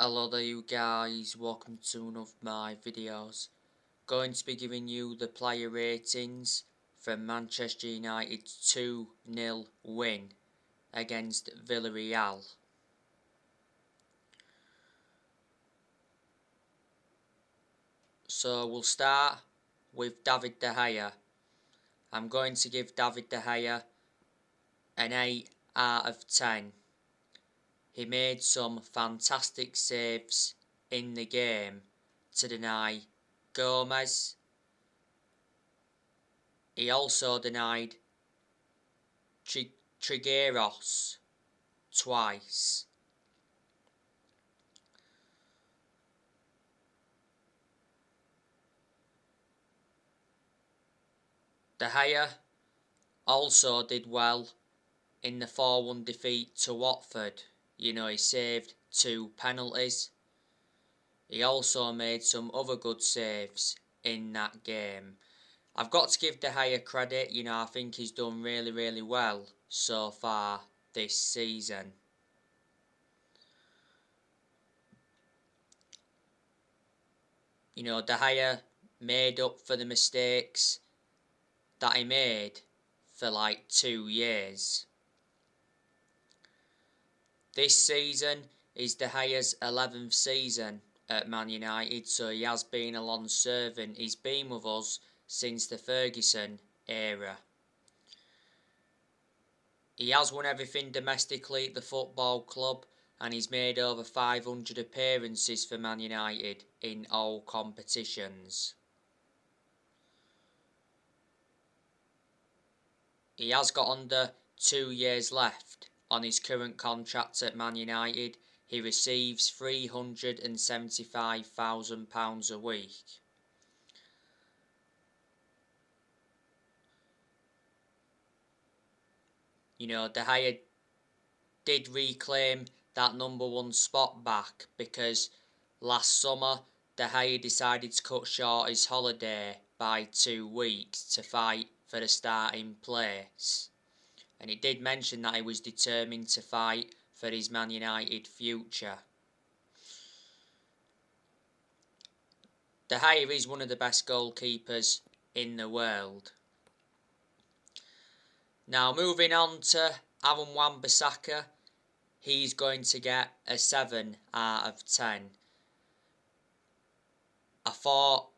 Hello there you guys, welcome to one of my videos. Going to be giving you the player ratings from Manchester United's 2-0 win against Villarreal. So we'll start with David De Gea. I'm going to give David De Gea an 8 out of 10. He made some fantastic saves in the game to deny Gomez. He also denied Trigueros twice. De Gea also did well in the 4-1 defeat to Watford. He saved 2 penalties. He also made some other good saves in that game. I've got to give De Gea credit. I think he's done really well so far this season. De Gea made up for the mistakes that he made for like 2 years. This season is De Gea's 11th season at Man United, so he has been a long servant. He's been with us since the Ferguson era. He has won everything domestically at the football club, and he's made over 500 appearances for Man United in all competitions. He has got under 2 years left on his current contract at Man United. He receives £375,000 a week. De Gea did reclaim that #1 spot back because last summer De Gea decided to cut short his holiday by 2 weeks to fight for the starting place. And he did mention that he was determined to fight for his Man United future. De Gea is one of the best goalkeepers in the world. Now moving on to Aaron Wan-Bissaka, he's going to get a 7 out of 10. I thought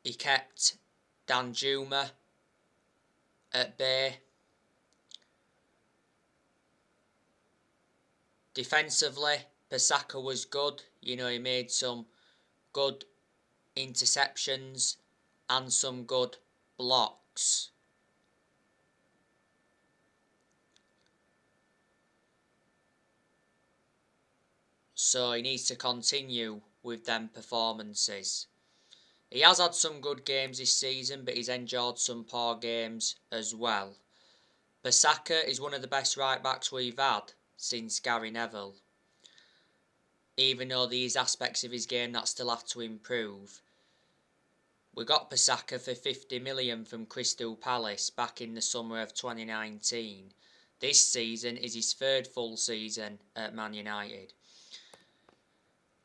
he kept Danjuma at bay. Defensively, Bissaka was good. He made some good interceptions and some good blocks. So he needs to continue with them performances. He has had some good games this season, but he's endured some poor games as well. Bissaka is one of the best right backs we've had since Gary Neville. Even though there is aspects of his game that still have to improve. We got Bissaka for 50 million from Crystal Palace back in the summer of 2019. This season is his 3rd full season at Man United.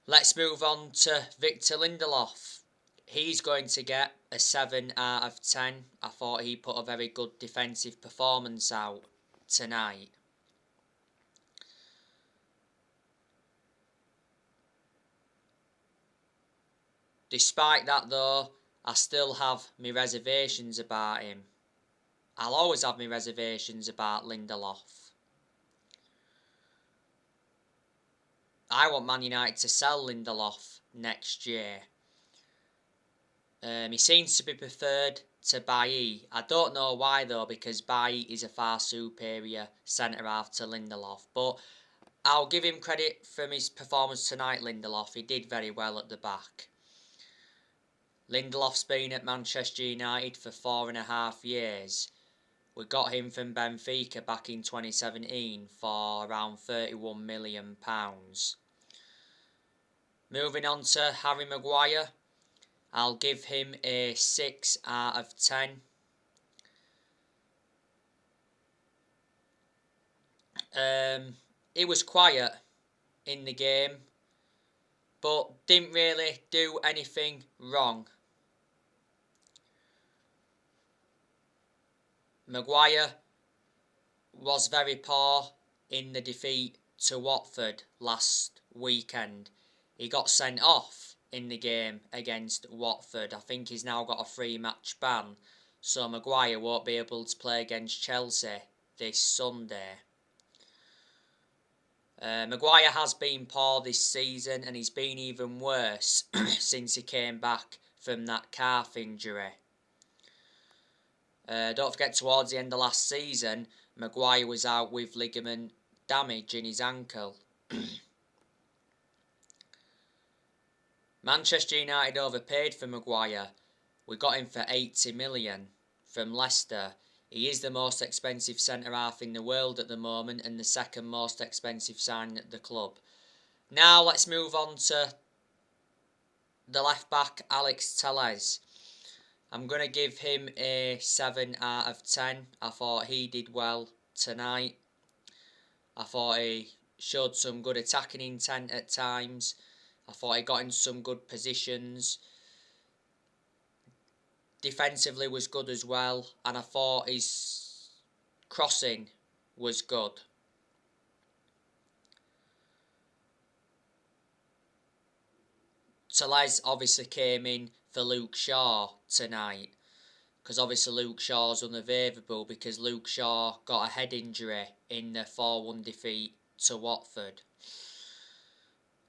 Let's move on to Victor Lindelof. He's going to get a 7 out of 10. I thought he put a very good defensive performance out tonight. Despite that though, I still have my reservations about him. I'll always have my reservations about Lindelof. I want Man United to sell Lindelof next year. He seems to be preferred to Bailly. I don't know why though, because Bailly is a far superior centre-half to Lindelof. But I'll give him credit from his performance tonight, Lindelof. He did very well at the back. Lindelof's been at Manchester United for 4.5 years. We got him from Benfica back in 2017 for around £31 million. Moving on to Harry Maguire, I'll give him a 6 out of 10. He was quiet in the game, but didn't really do anything wrong. Maguire was very poor in the defeat to Watford last weekend. He got sent off in the game against Watford. I think he's now got a 3-match ban, so Maguire won't be able to play against Chelsea this Sunday. Maguire has been poor this season, and he's been even worse since he came back from that calf injury. Don't forget, towards the end of last season, Maguire was out with ligament damage in his ankle. Manchester United overpaid for Maguire. We got him for 80 million from Leicester. He is the most expensive centre-half in the world at the moment and the second most expensive signing at the club. Now let's move on to the left-back, Alex Telles. I'm going to give him a 7 out of 10. I thought he did well tonight. I thought he showed some good attacking intent at times. I thought he got in some good positions. Defensively was good as well, and I thought his crossing was good. Telles obviously came in for Luke Shaw tonight, because obviously Luke Shaw's unavailable because Luke Shaw got a head injury in the 4-1 defeat to Watford.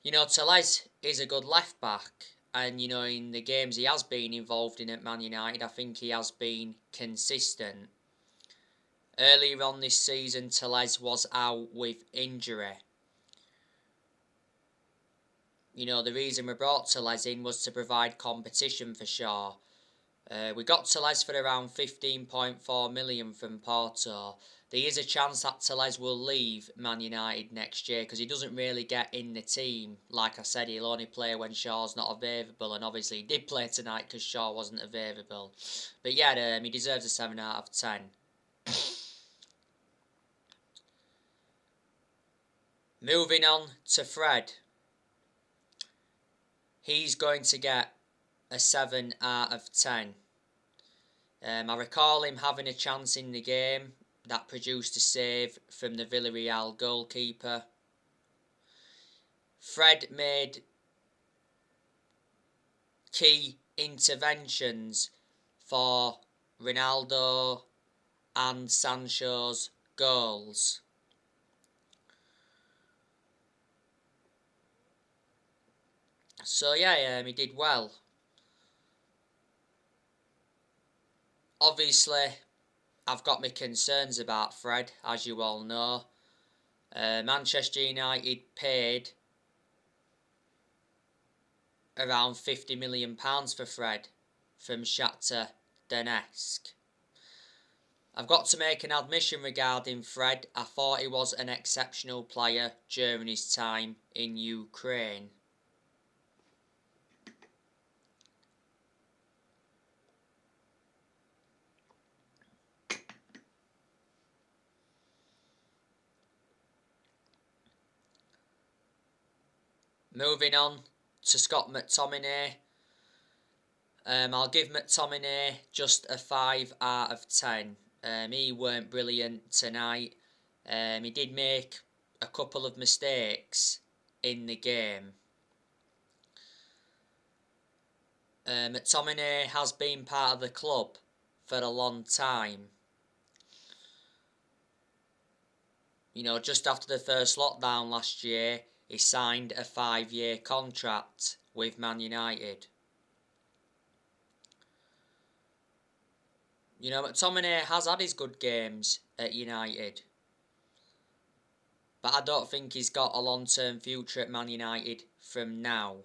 You know, Telles is a good left back, and you know, in the games he has been involved in at Man United, I think he has been consistent. Earlier on this season, Telles was out with injury. You know, the reason we brought Telles in was to provide competition for Shaw. We got Telles for around 15.4 million from Porto. There is a chance that Telles will leave Man United next year because he doesn't really get in the team. Like I said, he'll only play when Shaw's not available, and obviously he did play tonight because Shaw wasn't available. But yeah, he deserves a 7 out of 10. Moving on to Fred. He's going to get a 7 out of 10. I recall him having a chance in the game that produced a save from the Villarreal goalkeeper. Fred made key interventions for Ronaldo and Sancho's goals. So yeah, he did well. Obviously, I've got my concerns about Fred, as you all know. Manchester United paid around £50 million for Fred from Shakhtar Donetsk. I've got to make an admission regarding Fred. I thought he was an exceptional player during his time in Ukraine. Moving on to Scott McTominay. I'll give McTominay just a 5 out of 10. He weren't brilliant tonight. He did make a couple of mistakes in the game. McTominay has been part of the club for a long time. You know, just after the first lockdown last year, he signed a 5-year contract with Man United. You know, McTominay has had his good games at United, but I don't think he's got a long-term future at Man United from now.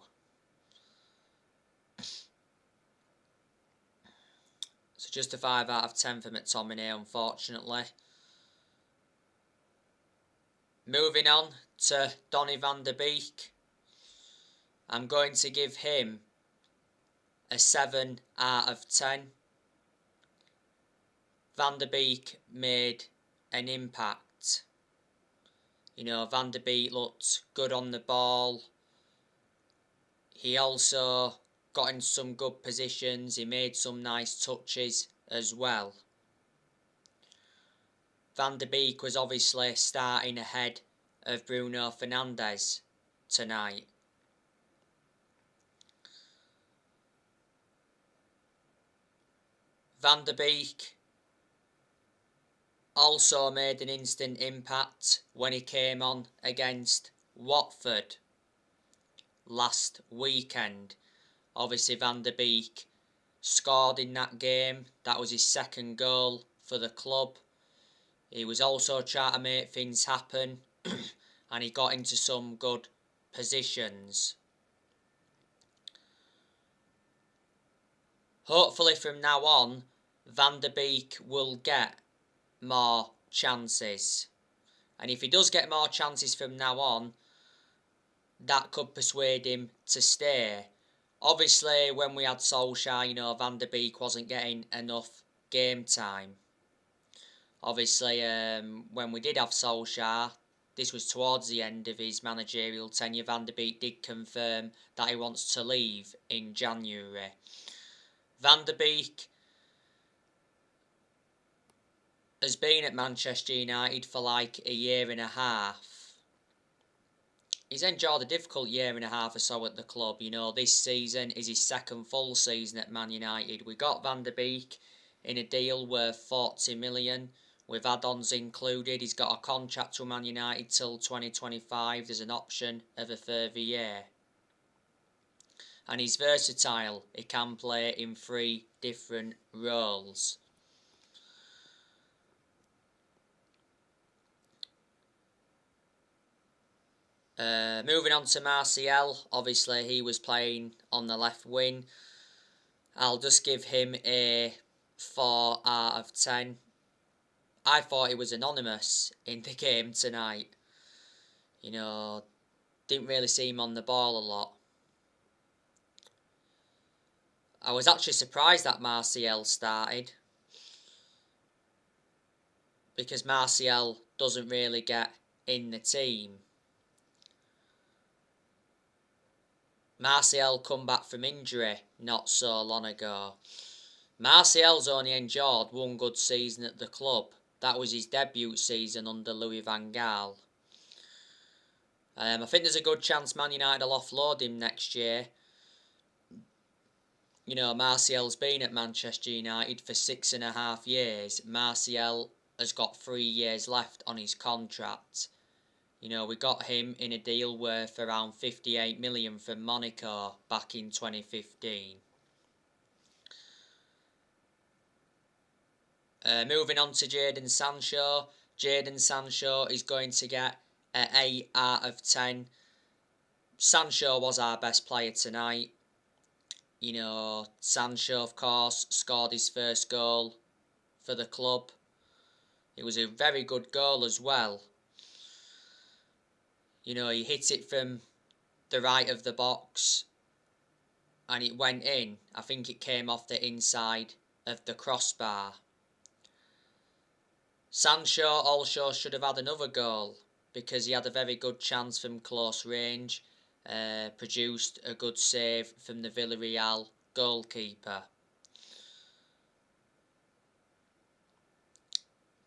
So just a 5 out of 10 for McTominay, unfortunately. Moving on to Donny van der Beek. I'm going to give him a 7 out of 10. Van der Beek made an impact You know, Van der Beek looked good on the ball. He also got in some good positions. He made some nice touches as well. Van der Beek was obviously starting ahead of Bruno Fernandes tonight. Van der Beek also made an instant impact when he came on against Watford last weekend. Obviously Van der Beek scored in that game. That was his second goal for the club. He was also trying to make things happen and he got into some good positions. Hopefully from now on, Van der Beek will get more chances. And if he does get more chances from now on, that could persuade him to stay. Obviously, when we had Solskjaer, you know, Van der Beek wasn't getting enough game time. Obviously, when we did have Solskjaer, this was towards the end of his managerial tenure. Van der Beek did confirm that he wants to leave in January. Van der Beek has been at Manchester United for like a year and a half. He's endured a difficult year and a half or so at the club. You know, this season is his second full season at Man United. We got Van der Beek in a deal worth 40 million, with add-ons included. He's got a contract with Man United till 2025. There's an option of a further year. And he's versatile. He can play in 3 different roles. Moving on to Martial. Obviously, he was playing on the left wing. I'll just give him a 4 out of 10. I thought he was anonymous in the game tonight. You know, didn't really see him on the ball a lot. I was actually surprised that Martial started, because Martial doesn't really get in the team. Martial come back from injury not so long ago. Martial's only endured one good season at the club. That was his debut season under Louis van Gaal. I think there's a good chance Man United will offload him next year. You know, Martial's been at Manchester United for 6.5 years. Martial has got 3 years left on his contract. You know, we got him in a deal worth around 58 million from Monaco back in 2015. Moving on to Jadon Sancho. Jadon Sancho is going to get an 8 out of 10. Sancho was our best player tonight. You know, Sancho, of course, scored his first goal for the club. It was a very good goal as well. You know, he hit it from the right of the box and it went in. I think it came off the inside of the crossbar. Sancho also should have had another goal, because he had a very good chance from close range. Produced a good save from the Villarreal goalkeeper.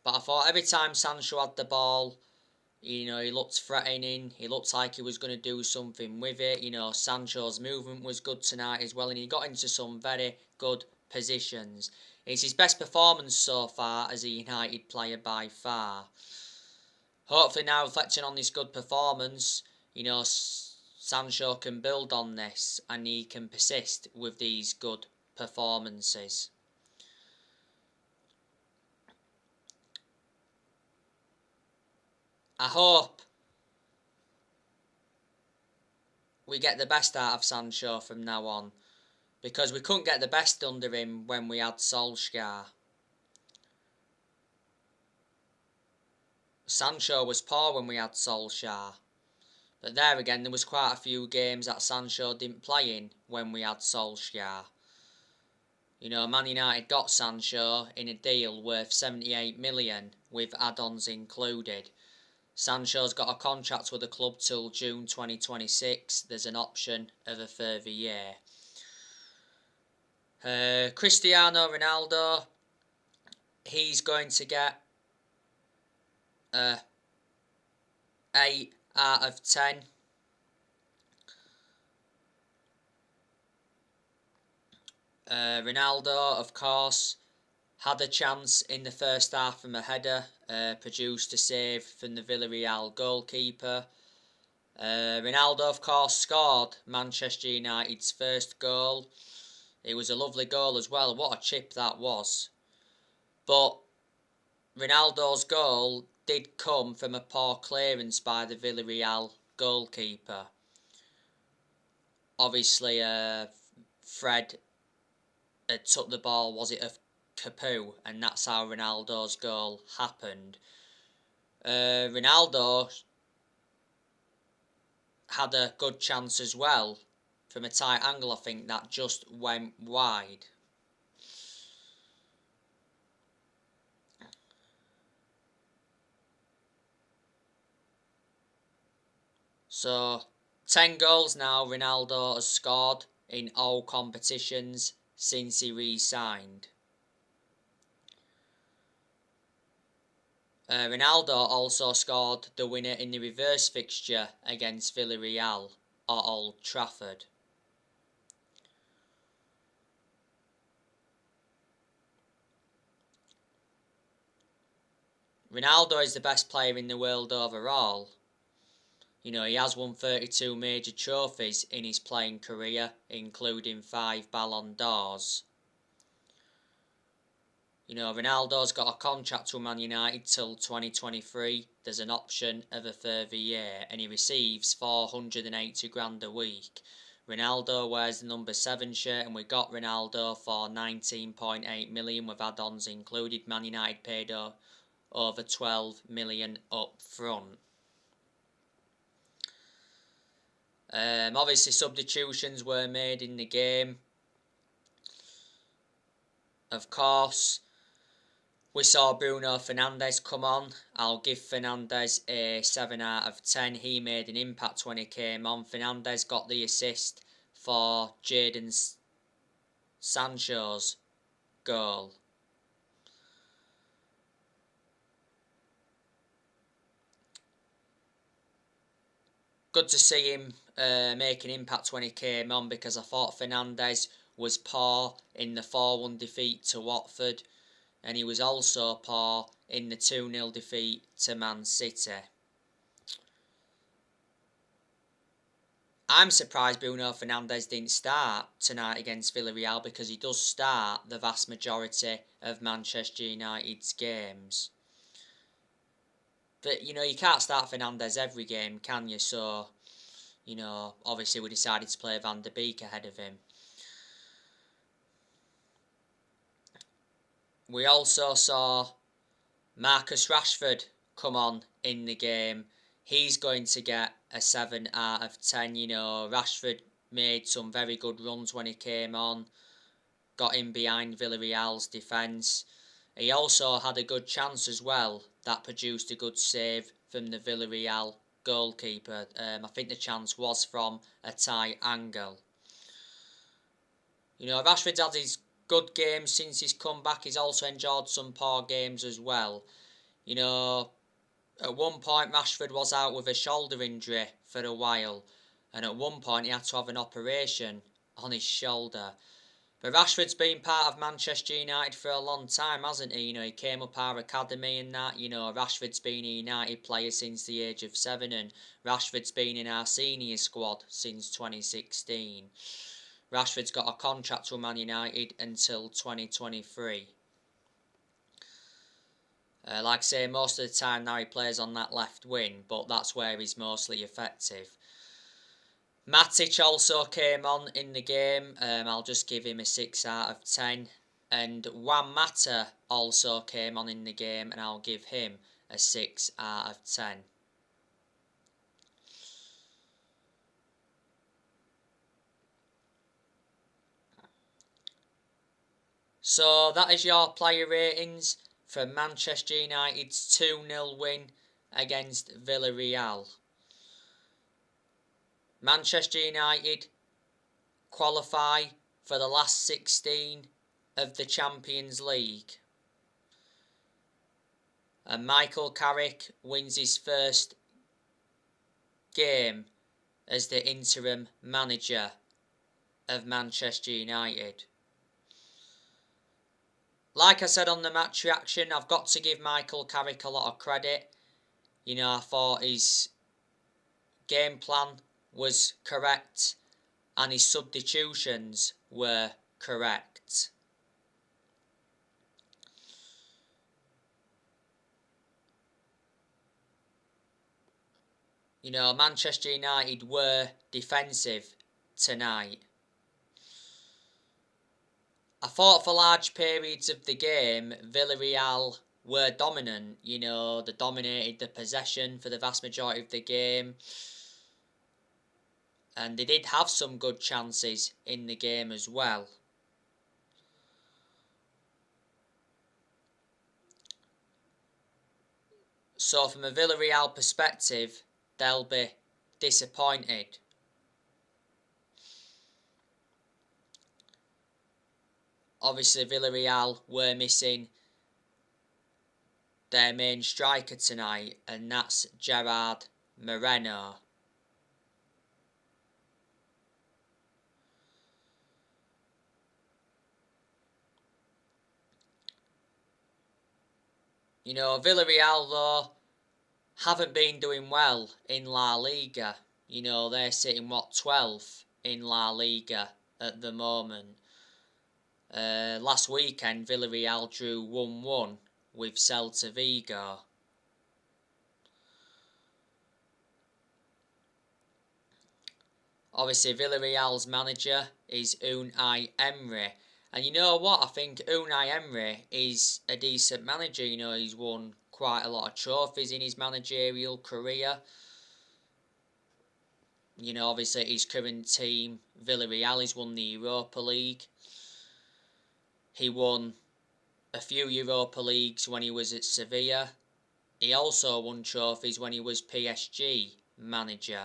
But I thought every time Sancho had the ball, you know, he looked threatening. He looked like he was going to do something with it. You know, Sancho's movement was good tonight as well, and he got into some very good positions. It's his best performance so far as a United player by far. Hopefully now, reflecting on this good performance, you know, Sancho can build on this and he can persist with these good performances. I hope we get the best out of Sancho from now on, because we couldn't get the best under him when we had Solskjaer. Sancho was poor when we had Solskjaer. But there again, there was quite a few games that Sancho didn't play in when we had Solskjaer. You know, Man United got Sancho in a deal worth 78 million with add-ons included. Sancho's got a contract with the club till June 2026. There's an option of a further year. Cristiano Ronaldo, he's going to get 8 out of 10. Ronaldo, of course, had a chance in the first half from a header, produced a save from the Villarreal goalkeeper. Ronaldo, of course, scored Manchester United's first goal. It was a lovely goal as well. What a chip that was. But Ronaldo's goal did come from a poor clearance by the Villarreal goalkeeper. Obviously, Fred had took the ball, was it of Capu, and that's how Ronaldo's goal happened. Ronaldo had a good chance as well. From a tight angle, I think that just went wide. So, 10 goals now Ronaldo has scored in all competitions since he re-signed. Ronaldo also scored the winner in the reverse fixture against Villarreal at Old Trafford. Ronaldo is the best player in the world overall. You know, he has won 32 major trophies in his playing career, including 5 Ballon d'Ors. You know, Ronaldo's got a contract with Man United till 2023. There's an option of a further year, and he receives 480 grand a week. Ronaldo wears the number 7 shirt, and we got Ronaldo for 19.8 million with add-ons included. Man United paid over 12 million up front. Obviously, substitutions were made in the game. Of course, we saw Bruno Fernandes come on. I'll give Fernandes a 7 out of 10. He made an impact when he came on. Fernandes got the assist for Jadon Sancho's goal. Good to see him make an impact when he came on, because I thought Fernandes was poor in the 4-1 defeat to Watford, and he was also poor in the 2-0 defeat to Man City. I'm surprised Bruno Fernandes didn't start tonight against Villarreal, because he does start the vast majority of Manchester United's games. But, you know, you can't start Fernandes every game, can you? So, you know, obviously we decided to play Van der Beek ahead of him. We also saw Marcus Rashford come on in the game. He's going to get a 7 out of 10. You know, Rashford made some very good runs when he came on. Got in behind Villarreal's defence. He also had a good chance as well that produced a good save from the Villarreal goalkeeper. I think the chance was from a tight angle. You know, Rashford's had his good games since he's come back. He's also enjoyed some poor games as well. You know, at one point Rashford was out with a shoulder injury for a while, and at one point he had to have an operation on his shoulder. But Rashford's been part of Manchester United for a long time, hasn't he? You know, he came up our academy and that. You know, Rashford's been a United player since the age of 7, and Rashford's been in our senior squad since 2016. Rashford's got a contract with Man United until 2023. Like I say, most of the time now he plays on that left wing, but that's where he's mostly effective. Matic also came on in the game. I'll just give him a 6 out of 10. And Juan Mata also came on in the game, and I'll give him a 6 out of 10. So that is your player ratings for Manchester United's 2-0 win against Villarreal. Manchester United qualify for the last 16 of the Champions League. And Michael Carrick wins his first game as the interim manager of Manchester United. Like I said on the match reaction, I've got to give Michael Carrick a lot of credit. You know, I thought his game plan was correct and his substitutions were correct. You know, Manchester United were defensive tonight. I thought for large periods of the game, Villarreal were dominant. You know, they dominated the possession for the vast majority of the game. And they did have some good chances in the game as well. So from a Villarreal perspective, they'll be disappointed. Obviously, Villarreal were missing their main striker tonight, and that's Gerard Moreno. You know, Villarreal, though, haven't been doing well in La Liga. You know, they're sitting, 12th in La Liga at the moment. Last weekend, Villarreal drew 1-1 with Celta Vigo. Obviously, Villarreal's manager is Unai Emery. And you know what? I think Unai Emery is a decent manager. You know, he's won quite a lot of trophies in his managerial career. You know, obviously his current team, Villarreal, has won the Europa League. He won a few Europa Leagues when he was at Sevilla. He also won trophies when he was PSG manager.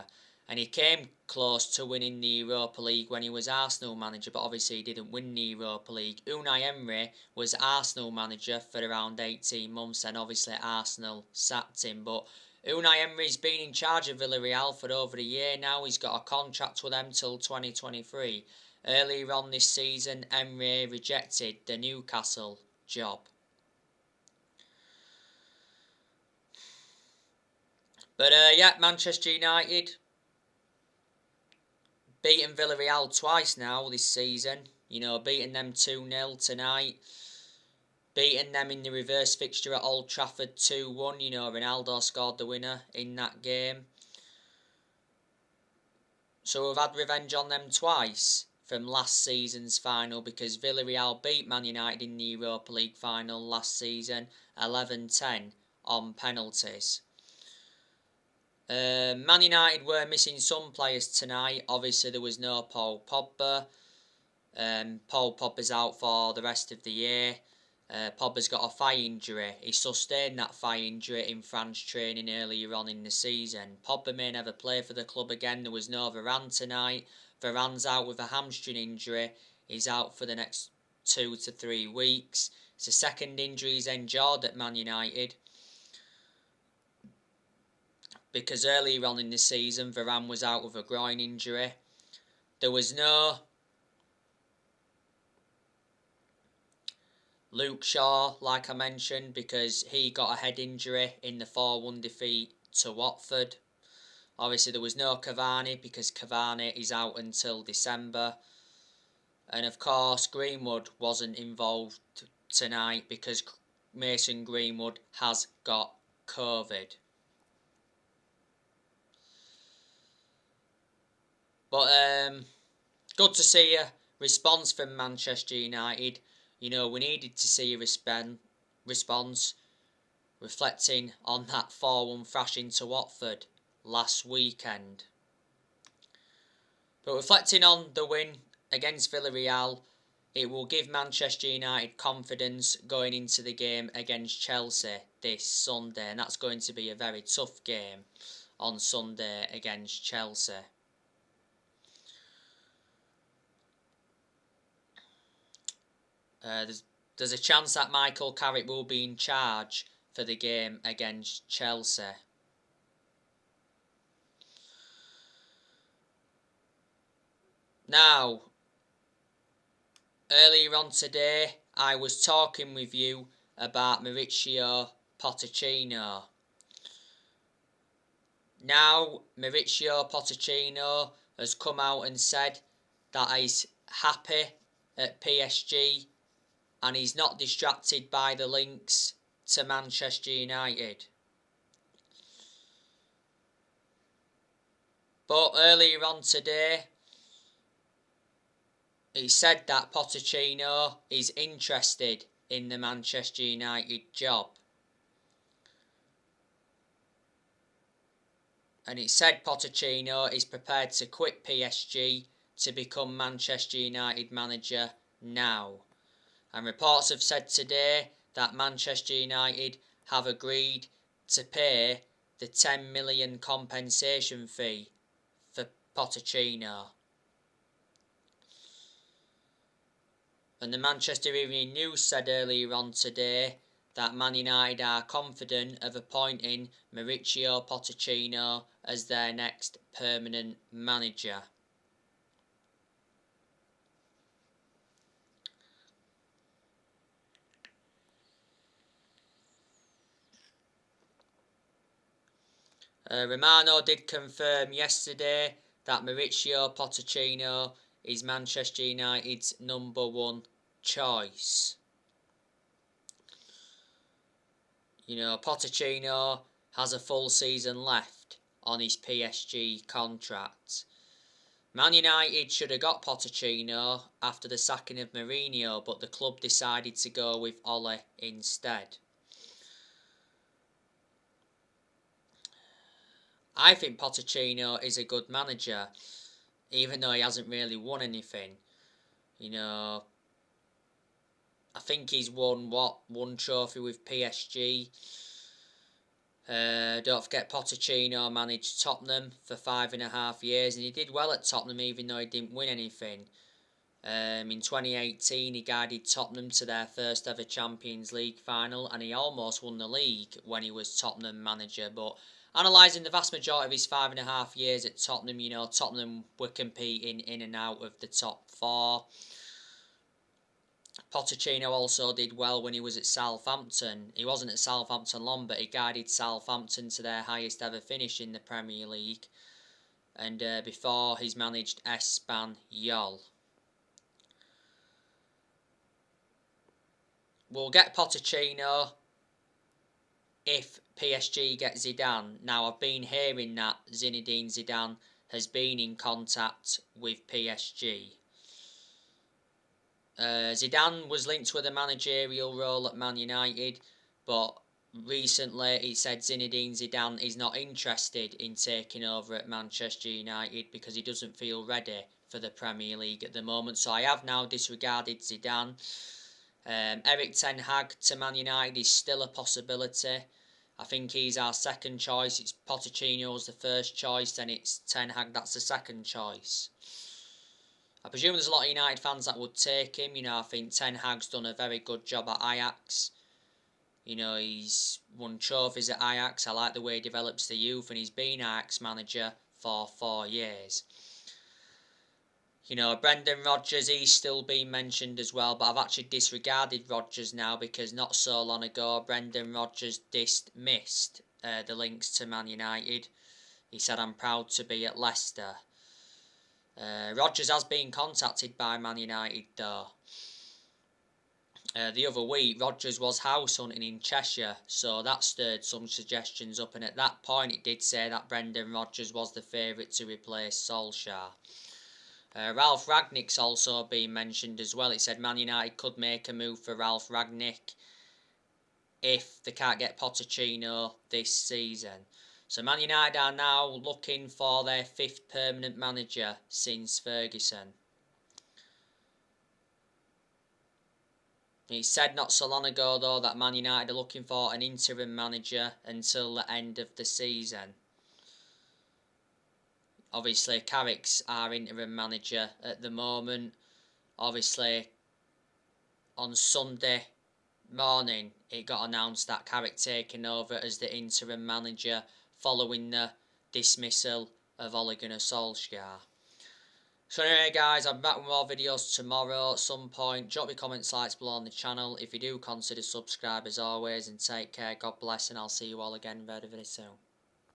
And he came close to winning the Europa League when he was Arsenal manager, but obviously he didn't win the Europa League. Unai Emery was Arsenal manager for around 18 months, and obviously Arsenal sacked him. But Unai Emery's been in charge of Villarreal for over a year now. He's got a contract with them till 2023. Earlier on this season, Emery rejected the Newcastle job. But yeah, Manchester United beaten Villarreal twice now this season. You know, beating them 2-0 tonight. Beating them in the reverse fixture at Old Trafford 2-1. You know, Ronaldo scored the winner in that game. So we've had revenge on them twice from last season's final, because Villarreal beat Man United in the Europa League final last season 11-10 on penalties. Man United were missing some players tonight. Obviously, there was no Paul Pogba. Paul Pogba's out for the rest of the year. Pogba's got a thigh injury. He sustained that thigh injury in France training earlier on in the season. Pogba may never play for the club again. There was no Varane tonight. Varane's out with a hamstring injury. He's out for the next 2 to 3 weeks. It's the second injury he's endured at Man United, because earlier on in the season, Varane was out with a groin injury. There was no Luke Shaw, like I mentioned, because he got a head injury in the 4-1 defeat to Watford. Obviously, there was no Cavani, because Cavani is out until December. And of course, Greenwood wasn't involved tonight because Mason Greenwood has got COVID. But good to see a response from Manchester United. You know, we needed to see a response reflecting on that 4-1 thrashing to Watford last weekend. But reflecting on the win against Villarreal, it will give Manchester United confidence going into the game against Chelsea this Sunday, and that's going to be a very tough game on Sunday against Chelsea. There's a chance that Michael Carrick will be in charge for the game against Chelsea. Now, earlier on today, I was talking with you about Mauricio Pochettino. Now, Mauricio Pochettino has come out and said that he's happy at PSG and he's not distracted by the links to Manchester United. But earlier on today, he said that Pochettino is interested in the Manchester United job. And it said Pochettino is prepared to quit PSG to become Manchester United manager now. And reports have said today that Manchester United have agreed to pay the 10 million compensation fee for Pochettino. And the Manchester Evening News said earlier on today that Man United are confident of appointing Mauricio Pochettino as their next permanent manager. Romano did confirm yesterday that Mauricio Pochettino is Manchester United's number one choice. You know, Pochettino has a full season left on his PSG contract. Man United should have got Pochettino after the sacking of Mourinho, but the club decided to go with Ole instead. I think Pochettino is a good manager, even though he hasn't really won anything. You know, I think he's won, one trophy with PSG. Don't forget Pochettino managed Tottenham for 5.5 years, and he did well at Tottenham even though he didn't win anything. In 2018 he guided Tottenham to their first ever Champions League final, and he almost won the league when he was Tottenham manager. But analysing the vast majority of his 5.5 years at Tottenham, you know, Tottenham were competing in and out of the top four. Pochettino also did well when he was at Southampton. He wasn't at Southampton long, but he guided Southampton to their highest ever finish in the Premier League. And before, he's managed Espanyol. We'll get Pochettino if PSG get Zidane. Now, I've been hearing that Zinedine Zidane has been in contact with PSG. Zidane was linked with a managerial role at Man United, but recently it said Zinedine Zidane is not interested in taking over at Manchester United because he doesn't feel ready for the Premier League at the moment. So I have now disregarded Zidane. Erik ten Hag to Man United is still a possibility. I think he's our second choice. It's Pochettino's the first choice, then it's Ten Hag that's the second choice. I presume there's a lot of United fans that would take him. You know, I think Ten Hag's done a very good job at Ajax. You know, he's won trophies at Ajax. I like the way he develops the youth, and he's been Ajax manager for 4 years. You know, Brendan Rodgers, he's still being mentioned as well, but I've actually disregarded Rodgers now because not so long ago, Brendan Rodgers dismissed the links to Man United. He said, "I'm proud to be at Leicester." Rodgers has been contacted by Man United though. The other week, Rodgers was house hunting in Cheshire, so that stirred some suggestions up, and at that point it did say that Brendan Rodgers was the favourite to replace Solskjaer. Ralph Rangnick's also been mentioned as well. It said Man United could make a move for Ralph Rangnick if they can't get Pochettino this season. So Man United are now looking for their 5th permanent manager since Ferguson. He said not so long ago though that Man United are looking for an interim manager until the end of the season. Obviously Carrick's our interim manager at the moment. Obviously on Sunday morning it got announced that Carrick taking over as the interim manager following the dismissal of Ole Gunnar Solskjaer. So anyway guys, I'll be back with more videos tomorrow at some point. Drop your comments, likes below on the channel. If you do, consider subscribe as always, and take care. God bless, and I'll see you all again very, very soon.